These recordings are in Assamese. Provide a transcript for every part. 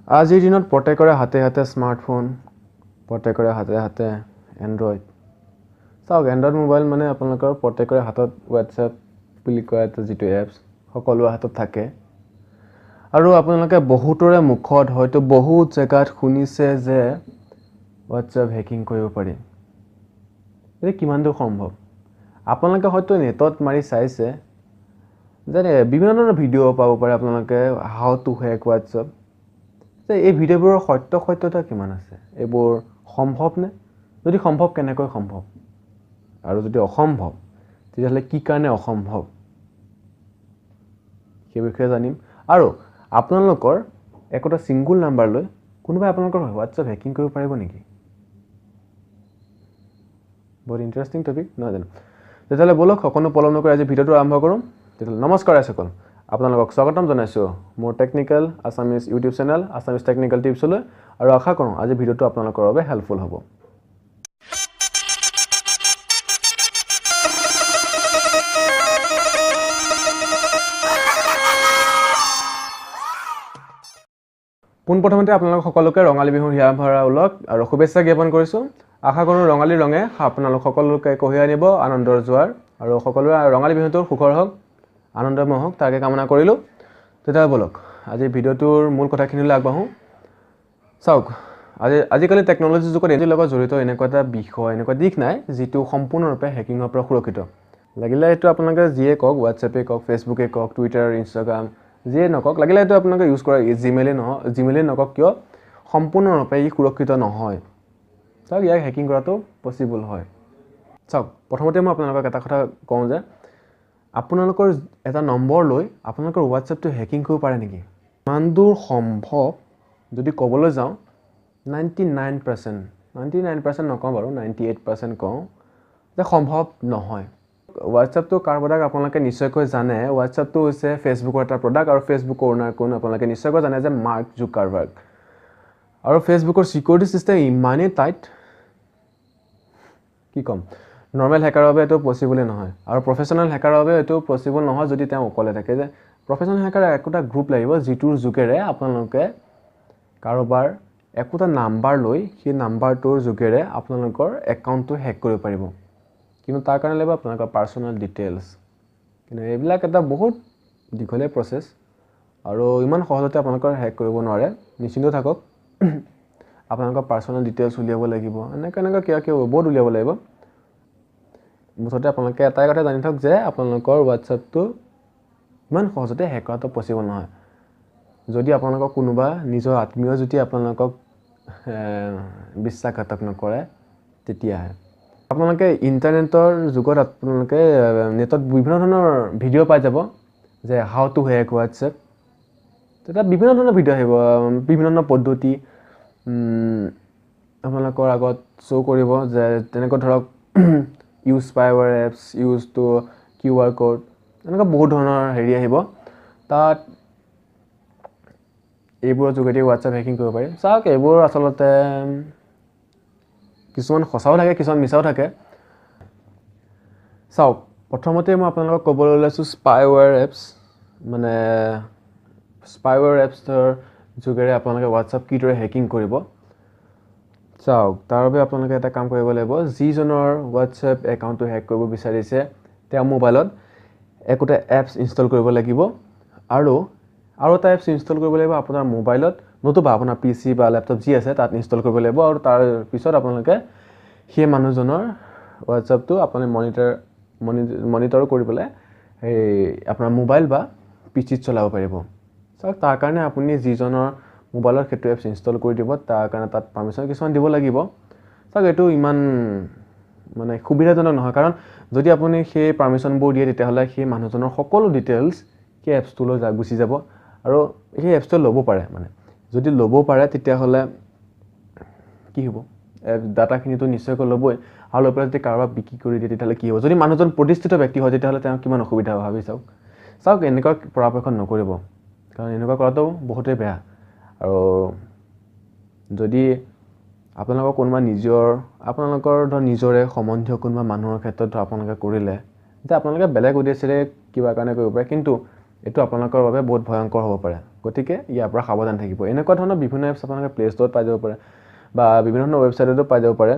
আজিৰ দিনত প্ৰত্যেকৰে হাতে হাতে স্মাৰ্টফোন, প্ৰত্যেকৰে হাতে হাতে এণ্ড্ৰইড। চাওক, এণ্ড্ৰইড মোবাইল মানে আপোনালোকৰ প্ৰত্যেকৰে হাতত হোৱাটছএপ বুলি কোৱা এটা যিটো এপছ সকলোৰে হাতত থাকে। আৰু আপোনালোকে বহুতৰে মুখত হয়তো বহুত জেগাত শুনিছে যে হোৱাটছএপ হেকিং কৰিব পাৰি। এইটো কিমান দূৰ সম্ভৱ? আপোনালোকে হয়তো নেটত মাৰি চাইছে যে বিভিন্ন ধৰণৰ ভিডিঅ' পাব পাৰে আপোনালোকে হাউ টু হেক হোৱাটছএপ। যে এই ভিডিঅ'বোৰৰ সত্যতা কিমান আছে? এইবোৰ সম্ভৱনে? যদি সম্ভৱ, কেনেকৈ সম্ভৱ? আৰু যদি অসম্ভৱ, তেতিয়াহ'লে কি কাৰণে অসম্ভৱ? সেই বিষয়ে জানিম। আৰু আপোনালোকৰ একোটা ছিংগুল নাম্বাৰ লৈ কোনোবাই আপোনালোকৰ হোৱাটছএপ হেকিং কৰিব পাৰিব নেকি? বহুত ইণ্টাৰেষ্টিং টপিক, নহয় জানো? তেতিয়াহ'লে বলক সকলো পলম নকৰি আজি ভিডিঅ'টো আৰম্ভ কৰোঁ। তেতিয়াহ'লে নমস্কাৰ সকল, আপোনালোকক স্বাগতম জনাইছোঁ মোৰ technical Assamese YouTube channel Assamese technical টিপছলৈ। আৰু আশা কৰোঁ আজি ভিডিঅ'টো আপোনালোকৰ বাবে হেল্পফুল হ'ব। পোনপ্ৰথমতে আপোনালোক সকলোকে ৰঙালী বিহুৰ হিয়াৰ ভৰা ওলগ আৰু শুভেচ্ছা জ্ঞাপন কৰিছোঁ। আশা কৰোঁ ৰঙালী ৰঙে আপোনালোক সকলোকে কঢ়িয়াই আনিব আনন্দৰ জোৱাৰ, আৰু সকলোৰে ৰঙালী বিহুটোৰ সুখৰ হওক, আনন্দময় হওক, তাকে কামনা কৰিলোঁ। তেতিয়া বলক আজি ভিডিঅ'টোৰ মূল কথাখিনিলৈ আগবাঢ়োঁ। চাওক, আজিকালি টেকন'লজিৰ যুগত এটিৰ লগত জড়িত এনেকুৱা এটা বিষয়, এনেকুৱা দিশ নাই যিটো সম্পূৰ্ণৰূপে হেকিঙৰ পৰা সুৰক্ষিত। লাগিলে এইটো আপোনালোকে যিয়ে কওক, হোৱাটছএপেই কওক, ফেচবুকেই কওক, টুইটাৰ, ইনষ্টাগ্ৰাম, যিয়ে নকওক, লাগিলে এইটো আপোনালোকে ইউজ কৰা জিমেইলেই নকওক কিয়, সম্পূৰ্ণৰূপে ই সুৰক্ষিত নহয়। চাওক, ইয়াক হেকিং কৰাটো পচিবল হয়। চাওক, প্ৰথমতে মই আপোনালোকক এটা কথা কওঁ যে আপোনালোকৰ এটা নম্বৰ লৈ আপোনালোকৰ হোৱাটছএপটো হেকিং কৰিব পাৰে নেকি? ইমান দূৰ সম্ভৱ যদি ক'বলৈ যাওঁ 99% নকওঁ বাৰু, 98% কওঁ যে সম্ভৱ নহয়। হোৱাটছএপটো কাৰ প্ৰডাক্ট আপোনালোকে নিশ্চয়কৈ জানে। হোৱাটছএপটো হৈছে ফেচবুকৰ এটা প্ৰডাক্ট, আৰু ফেচবুকৰ অ'নাৰ কোন আপোনালোকে নিশ্চয়কৈ জানে যে মাৰ্ক জুকাৰবাৰ্গ। আৰু ফেচবুকৰ ছিকিউৰিটি ছিষ্টেম ইমানেই টাইট, কি ক'ম, নৰ্মেল হেকাৰৰ বাবে এইটো পচিবলেই নহয়। আৰু প্ৰফেশ্যনেল হেকাৰৰ বাবে এইটো পচিবল নহয় যদি তেওঁ অকলে থাকে। যে প্ৰফেশ্যনেল হেকাৰ একোটা গ্ৰুপ লাগিব যিটোৰ যোগেৰে আপোনালোকে কাৰোবাৰ একোটা নাম্বাৰ লৈ সেই নাম্বাৰটোৰ যোগেৰে আপোনালোকৰ একাউণ্টটো হেক কৰিব পাৰিব। কিন্তু তাৰ কাৰণে লাগিব আপোনালোকৰ পাৰ্চনেল ডিটেইলছ। কিন্তু এইবিলাক এটা বহুত দীঘলীয়া প্ৰচেছ, আৰু ইমান সহজতে আপোনালোকৰ হেক কৰিব নোৱাৰে। নিশ্চিন্ত থাকক, আপোনালোকৰ পাৰ্চনেল ডিটেইলছ উলিয়াব লাগিব, এনেকুৱা কিবা বহুত উলিয়াব লাগিব। মুঠতে আপোনালোকে এটাই কথা জানি থওক যে আপোনালোকৰ হোৱাটছএপটো ইমান সহজতে হেক কৰাটো পচিবল নহয়। যদি আপোনালোকক কোনোবা নিজৰ আত্মীয় যদি আপোনালোকক বিশ্বাসঘাতক নকৰে, তেতিয়াহে। আপোনালোকে ইণ্টাৰনেটৰ যুগত আপোনালোকে নেটত বিভিন্ন ধৰণৰ ভিডিঅ' পাই যাব যে হাউ টু হেক হোৱাটছএপ। তেতিয়া বিভিন্ন ধৰণৰ ভিডিঅ' আহিব, বিভিন্ন ধৰণৰ পদ্ধতি আপোনালোকৰ আগত শ্ব' কৰিব যে তেনেকৈ ধৰক use spyware apps, use to QR code, এনেকুৱা বহুত ধৰণৰ হেৰি আহিব। তাত এইবোৰৰ যোগেদি হোৱাটছএপ হেকিং কৰিব পাৰি। চাওক, এইবোৰ আচলতে কিছুমান সঁচাও থাকে, কিছুমান মিছাও থাকে। চাওক, প্ৰথমতে মই আপোনালোকক ক'বলৈ ওলাইছোঁ স্পাইৱেৰ এপছ। মানে স্পাইৱেৰ এপছৰ যোগেৰে আপোনালোকে হোৱাটছএপ কিদৰে হেকিং কৰিব। চাওক, তাৰ বাবে আপোনালোকে এটা কাম কৰিব লাগিব। যিজনৰ হোৱাটছএপ একাউণ্টটো হেক কৰিব বিচাৰিছে তেওঁ মোবাইলত একোটা এপছ ইনষ্টল কৰিব লাগিব, আৰু এটা এপছ ইনষ্টল কৰিব লাগিব আপোনাৰ মোবাইলত, নতুবা আপোনাৰ PC বা লেপটপ যি আছে তাত ইনষ্টল কৰিব লাগিব। আৰু তাৰ পিছত আপোনালোকে সেই মানুহজনৰ হোৱাটছএপটো আপুনি মনিটৰ কৰি পেলাই আপোনাৰ মোবাইল বা PCত চলাব পাৰিব। চাওক, তাৰ কাৰণে আপুনি যিজনৰ মোবাইলত সেইটো এপছ ইনষ্টল কৰি দিব, তাৰ কাৰণে তাত পাৰ্মিশ্যন কিছুমান দিব লাগিব। চাওক, এইটো ইমান মানে সুবিধাজনক নহয়, কাৰণ যদি আপুনি সেই পাৰ্মিশ্যনবোৰ দিয়ে তেতিয়াহ'লে সেই মানুহজনৰ সকলো ডিটেইলছ সেই এপছটোলৈ গুচি যাব, আৰু সেই এপছটো ল'ব পাৰে। মানে যদি ল'ব পাৰে তেতিয়াহ'লে কি হ'ব, ডাটাখিনিতো নিশ্চয়কৈ ল'বই, আৰু লৈ পেলাই যদি কাৰোবাক বিক্ৰী কৰি দিয়ে তেতিয়াহ'লে কি হ'ব? যদি মানুহজন প্ৰতিষ্ঠিত ব্যক্তি হয় তেতিয়াহ'লে তেওঁ কিমান অসুবিধা হ'ব ভাবি চাওক। চাওক, এনেকুৱা পৰাপক্ষত নকৰিব, কাৰণ এনেকুৱা কৰাটো বহুতেই বেয়া। আৰু যদি আপোনালোকৰ কোনোবা আপোনালোকৰ নিজৰে সম্বন্ধীয় কোনোবা মানুহৰ ক্ষেত্ৰত আপোনালোকে কৰিলে, যে আপোনালোকে বেলেগ উদ্দেশ্যেৰে কিবা কাৰণে কৰিব পাৰে, কিন্তু এইটো আপোনালোকৰ বাবে বহুত ভয়ংকৰ হ'ব পাৰে। গতিকে ইয়াৰ পৰা সাৱধান থাকিব এনেকুৱা ধৰণৰ বিভিন্ন এপছ আপোনালোকে প্লে ষ্টৰত পাই যাব পাৰে বা বিভিন্ন ধৰণৰ ৱেবছাইটতো পাই যাব পাৰে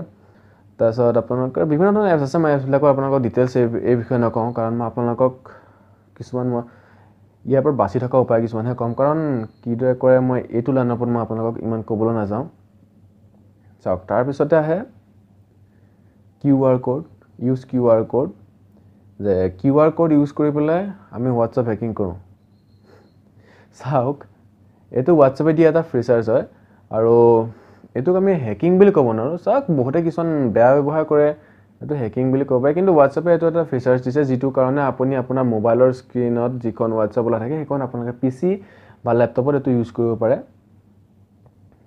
তাৰপিছত আপোনালোকৰ বিভিন্ন ধৰণৰ এপছ আছে মই এপছবিলাকৰ আপোনালোকক ডিটেইলছ এই বিষয়ে নকওঁ কাৰণ মই আপোনালোকক কিছুমান মই ইয়াৰ পৰা বাছি থকা উপায় কিছুমানহে কম কাৰণ কিদৰে কৰে মই এইটো লাইনৰ ওপৰত মই আপোনালোকক ইমান ক'বলৈ নাযাওঁ চাওক তাৰপিছতে আহে QR code use QR code যে QR কোড ইউজ কৰি পেলাই আমি হোৱাটছআপ হেকিং কৰোঁ চাওক এইটো হোৱাটছআপে দিয়া এটা ফিচাৰ্ছ হয় আৰু এইটোক আমি হেকিং বুলি ক'ব নোৱাৰোঁ চাওক বহুতে কিছুমান বেয়া ব্যৱহাৰ কৰে এইটো হেকিং বুলি ক'ব পাৰে কিন্তু হোৱাটছআপে এইটো এটা ফিচাৰ্ছ দিছে যিটো কাৰণে আপুনি আপোনাৰ মোবাইলৰ স্ক্ৰীনত যিখন হোৱাটছআপ ওলাই থাকে সেইখন আপোনালোকে PC বা লেপটপত এইটো ইউজ কৰিব পাৰে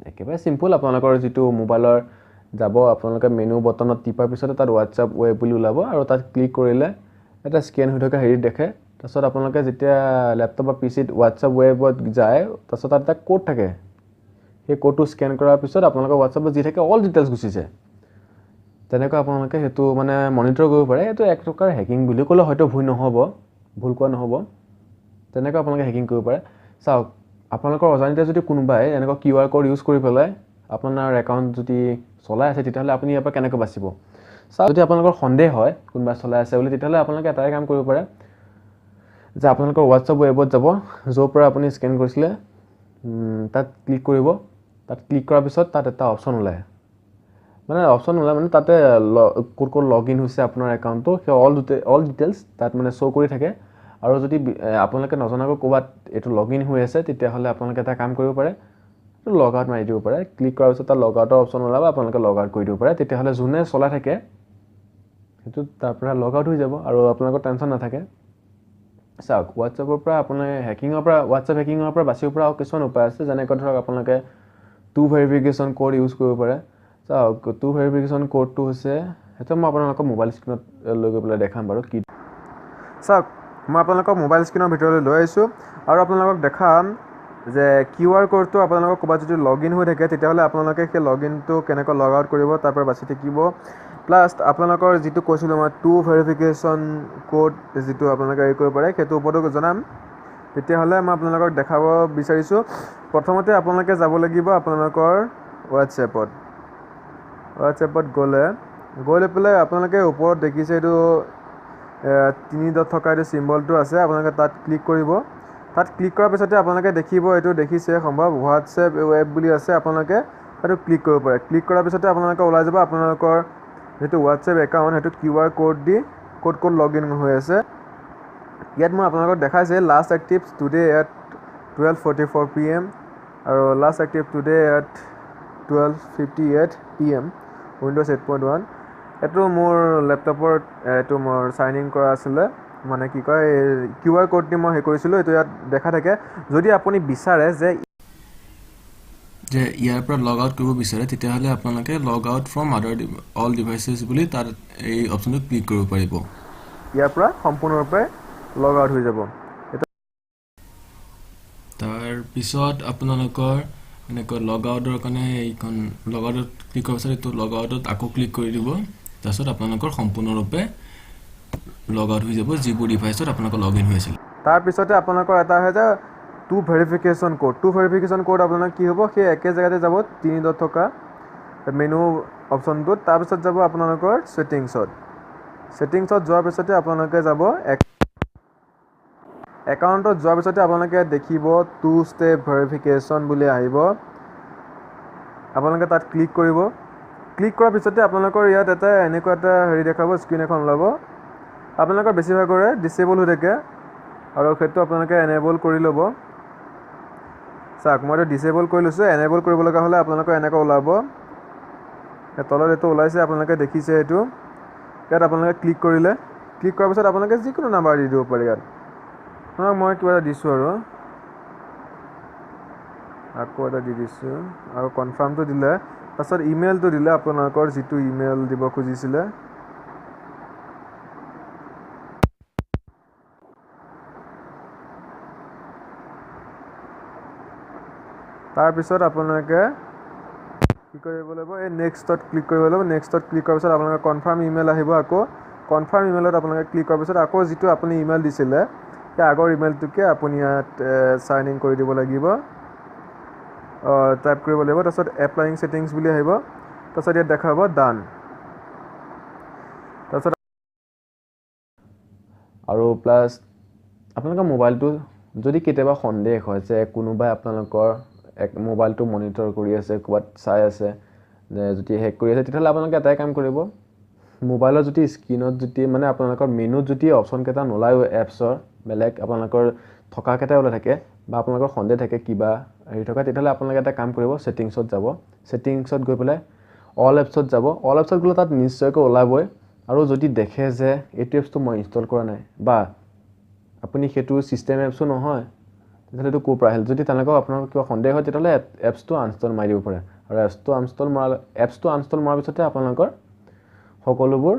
একেবাৰে সিম্পল আপোনালোকৰ যিটো মোবাইলৰ যাব আপোনালোকে মেনু বটনত টিপাৰ পিছতে তাত হোৱাটছআপ ৱেব বুলি ওলাব আৰু তাত ক্লিক কৰিলে এটা স্কেন হৈ থকা হেৰি দেখে তাৰপিছত আপোনালোকে যেতিয়া লেপটপ বা PCত হোৱাটছআপ ৱেবত যায় তাৰপিছত তাত এটা কোড থাকে সেই কোডটো স্কেন কৰাৰ পিছত আপোনালোকৰ হোৱাটছআপত যি থাকে অল ডিটেইলছ গুচি যায় তেনেকৈ আপোনালোকে সেইটো মানে মনিটৰ কৰিব পাৰে এইটো এক প্ৰকাৰ হেকিং বুলি ক'লে হয়তো ভুল কোৱা নহ'ব তেনেকৈ আপোনালোকে হেকিং কৰিব পাৰে চাওক আপোনালোকৰ অজানিতে যদি কোনোবাই এনেকুৱা QR কোড ইউজ কৰি পেলাই আপোনাৰ একাউণ্ট যদি চলাই আছে তেতিয়াহ'লে আপুনি ইয়াৰ পৰা কেনেকৈ বাচিব চাওক যদি আপোনালোকৰ সন্দেহ হয় কোনোবাই চলাই আছে বুলি তেতিয়াহ'লে আপোনালোকে এটাই কাম কৰিব পাৰে যে আপোনালোকৰ হোৱাটছআপ ৱেবত যাব য'ৰ পৰা আপুনি স্কেন কৰিছিলে তাত ক্লিক কৰিব তাত ক্লিক কৰাৰ পিছত তাত এটা অপশ্যন ওলায় মানে তাতে ক'ত লগইন হৈছে আপোনাৰ একাউণ্টটো সেই অল ডিটেইলছ তাত মানে শ্ব' কৰি থাকে আৰু যদি আপোনালোকে নজনাকৈ ক'ৰবাত এইটো লগইন হৈ আছে তেতিয়াহ'লে আপোনালোকে এটা কাম কৰিব পাৰে লগ আউট মাৰি দিব পাৰে ক্লিক কৰাৰ পিছত তাত লগ আউটৰ অপশ্যন ওলাব আপোনালোকে লগ আউট কৰি দিব পাৰে তেতিয়াহ'লে যোনে চলাই থাকে সেইটো তাৰ পৰা লগ আউট হৈ যাব আৰু আপোনালোকৰ টেনশ্যন নাথাকে চাওক হোৱাটছআপৰ পৰা আপোনাৰ হোৱাটছআপ হেকিঙৰ পৰা বাচিব পৰা আৰু কিছুমান উপায় আছে যেনেকৈ ধৰক আপোনালোকে টু ভেৰিফিকেশ্যন কোড ইউজ কৰিব পাৰে চাওক টু ভেৰিফিকেশ্যন কোডটো হৈছে সেইটো মই আপোনালোকক মোবাইল স্ক্ৰীণত লৈ গৈ পেলাই দেখাম বাৰু কি চাওক মই আপোনালোকক মোবাইল স্ক্ৰীণৰ ভিতৰলৈ লৈ আহিছোঁ আৰু আপোনালোকক দেখাম যে QR কোডটো আপোনালোকৰ ক'ৰবাত যদি লগইন হৈ থাকে তেতিয়াহ'লে আপোনালোকে সেই লগইনটো কেনেকৈ লগ আউট কৰিব তাৰ পৰা বাচি থাকিব প্লাছ আপোনালোকৰ যিটো কৈছিলোঁ মই টু ভেৰিফিকেশ্যন কোড যিটো আপোনালোকে হেৰি কৰিব পাৰে সেইটো ওপৰতো জনাম তেতিয়াহ'লে মই আপোনালোকক দেখাব বিচাৰিছোঁ প্ৰথমতে আপোনালোকে যাব লাগিব আপোনালোকৰ হোৱাটছএপত গৈ লৈ পেলাই আপোনালোকে ওপৰত দেখিছে এইটো 3 ডট থকা এইটো চিম্বলটো আছে আপোনালোকে তাত ক্লিক কৰিব তাত ক্লিক কৰাৰ পিছতে আপোনালোকে দেখিব এইটো দেখিছে সম্ভৱ হোৱাটছএপ ৱেব বুলি আছে আপোনালোকে সেইটো ক্লিক কৰিব পাৰে ক্লিক কৰাৰ পিছতে আপোনালোকে ওলাই যাব আপোনালোকৰ যিটো হোৱাটছএপ একাউণ্ট সেইটো QR কোড দি ক'ত লগইন হৈ আছে ইয়াত মই আপোনালোকক দেখাইছে last active today at 12:44 PM আৰু last active today at 12:58 PM windows 8.1 এইটো মোৰ লেপটপৰ এইটো মোৰ চাইন ইন কৰা আছিলে মানে কি কয় QR কোড দি মই হেৰি কৰিছিলোঁ এইটো ইয়াত দেখা থাকে যদি আপুনি বিচাৰে যে ইয়াৰ পৰা লগ আউট কৰিব বিচাৰে তেতিয়াহ'লে আপোনালোকে লগ আউট ফ্ৰম আদাৰ অল ডিভাইচেছ বুলি তাত এই অপশ্যনটো ক্লিক কৰিব পাৰিব ইয়াৰ পৰা সম্পূৰ্ণৰূপে লগ আউট হৈ যাব তাৰপিছত আপোনালোকৰ এনেকৈ লগ আউটৰ কাৰণে এইখন লগ আউটত ক্লিক কৰাৰ পিছত এইটো লগ আউটত আকৌ ক্লিক কৰি দিব তাৰপিছত আপোনালোকৰ সম্পূৰ্ণৰূপে লগ আউট হৈ যাব যিবোৰ ডিভাইচত আপোনালোকৰ লগ ইন হৈ আছিল তাৰপিছতে আপোনালোকৰ এটা হয় যে টু ভেৰিফিকেশ্যন কোড আপোনাৰ কি হ'ব সেই একে জেগাতে যাব 3 ডট থকা মেনু অপশ্যনটোত তাৰপিছত যাব আপোনালোকৰ ছেটিংছত যোৱাৰ পিছতে আপোনালোকে যাব একাউণ্টত যোৱাৰ পিছতে আপোনালোকে দেখিব 2 ষ্টেপ ভেৰিফিকেশ্যন বুলি আহিব আপোনালোকে তাত ক্লিক কৰিব ক্লিক কৰাৰ পিছতে আপোনালোকৰ ইয়াত এটা এনেকুৱা এটা হেৰি দেখাব স্ক্ৰীন এখন ওলাব আপোনালোকৰ বেছিভাগৰে ডিসেবল হৈ থাকে আৰু সেইটো আপোনালোকে এনেবল কৰি ল'ব চাওক মই এইটো ডিসেবল কৰি লৈছোঁ এনেবল কৰিব লগা হ'লে আপোনালোকৰ এনেকৈ ওলাব তলত এইটো ওলাইছে আপোনালোকে দেখিছে এইটো ইয়াত আপোনালোকে ক্লিক কৰাৰ পিছত আপোনালোকে যিকোনো নাম্বাৰ দি দিব পাৰে ইয়াত মই কিবা এটা দিছোঁ আৰু আকৌ এটা দি দিছোঁ আৰু কনফাৰ্মটো দিলে তাৰপিছত ইমেইলটো দিলে আপোনালোকৰ যিটো ইমেইল দিব খুজিছিলে তাৰপিছত আপোনালোকে কি কৰিব লাগিব এই নেক্সটত ক্লিক কৰিব লাগিব নেক্সটত ক্লিক কৰাৰ পিছত আপোনালোকৰ কনফাৰ্ম ইমেইল আহিব আকৌ কনফাৰ্ম ইমেইলত আপোনালোকে ক্লিক কৰাৰ পিছত আকৌ যিটো আপুনি ইমেইল দিছিলে এই আগৰ ইমেইলটোকে আপুনি ইয়াত সাইন ইন কৰি দিব লাগিব টাইপ কৰিব লাগিব তাৰপিছত এপ্লাইং সেটিংস বুলি আহিব তাৰপিছত ইয়াত দেখাব ডান তাৰপিছত আৰু প্লাস আপোনালোকৰ মোবাইলটো যদি কেতিয়াবা সন্দেহ হয় যে কোনোবাই আপোনালোকৰ এক মোবাইলটো মনিটৰ কৰি আছে ক'বাত চাই আছে যদি হেক কৰি আছে তেতিয়াহ'লে আপোনালোকে এটাই কাম কৰিব মোবাইলৰ যদি স্ক্ৰিনত যদি মানে আপোনালোকৰ মেনুত যদি অপচন কেইটা নোলায় এপছৰ বেলেগ আপোনালোকৰ থকা কেইটা ওলাই থাকে বা আপোনালোকৰ সন্দেহ থাকে কিবা হেৰি থকা তেতিয়াহ'লে আপোনালোকে এটা কাম কৰিব সেটিংছত যাব সেটিংছত গৈ পেলাই অল এপছত যাব অল এপছত গ'লে তাত নিশ্চয়কৈ ওলাবই আৰু যদি দেখে যে এইটো এপছটো মই ইনষ্টল কৰা নাই বা আপুনি সেইটো সিস্টেম এপছো নহয় তেতিয়াহ'লে এইটো ক'ৰ পৰা আহিল যদি তেনেকুৱা আপোনালোকৰ কিবা সন্দেহ হয় তেতিয়াহ'লে এপছটো আনষ্টল মাৰি দিব পাৰে আৰু এপছটো আনষ্টল মৰাৰ পিছতে আপোনালোকৰ সকলোবোৰ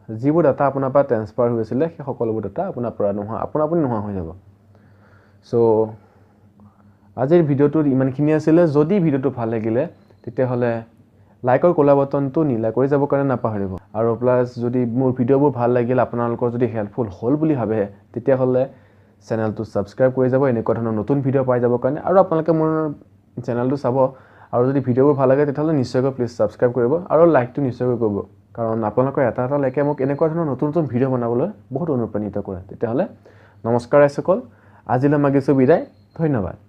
যিবোৰ ডাটা আপোনাৰ পৰা ট্ৰান্সফাৰ হৈ আছিলে সেই সকলোবোৰ ডাটা আপোনাৰ পৰা আপুনি নোহোৱা হৈ যাব সো আজিৰ ভিডিওটোত ইমানখিনি আছিলে যদি ভিডিওটো ভাল লাগিলে তেতিয়াহ'লে লাইকৰ ক'লা বটনটো নীলা কৰি যাব কাৰণে নাপাহৰিব আৰু প্লাস যদি মোৰ ভিডিওবোৰ ভাল লাগিল আপোনালোকৰ যদি হেল্পফুল হ'ল বুলি ভাবে তেতিয়াহ'লে চেনেলটো সাবস্ক্ৰাইব কৰি যাব এনেকুৱা ধৰণৰ নতুন ভিডিও পাই যাব কাৰণে আৰু আপোনালোকে মোৰ চেনেলটো চাব আৰু যদি ভিডিওবোৰ ভাল লাগে তেতিয়াহ'লে নিশ্চয়কৈ প্লিজ সাবস্ক্ৰাইব কৰিব আৰু লাইকটো নিশ্চয়কৈ কৰিব কাৰণ আপোনালোকৰ এটা লাইকে মোক এনেকুৱা ধৰণৰ নতুন ভিডিও বনাবলৈ বহুত অনুপ্ৰাণিত কৰে তেতিয়াহ'লে নমস্কাৰ আইসকল আজিলৈ মাগিছো বিদায় ধন্যবাদ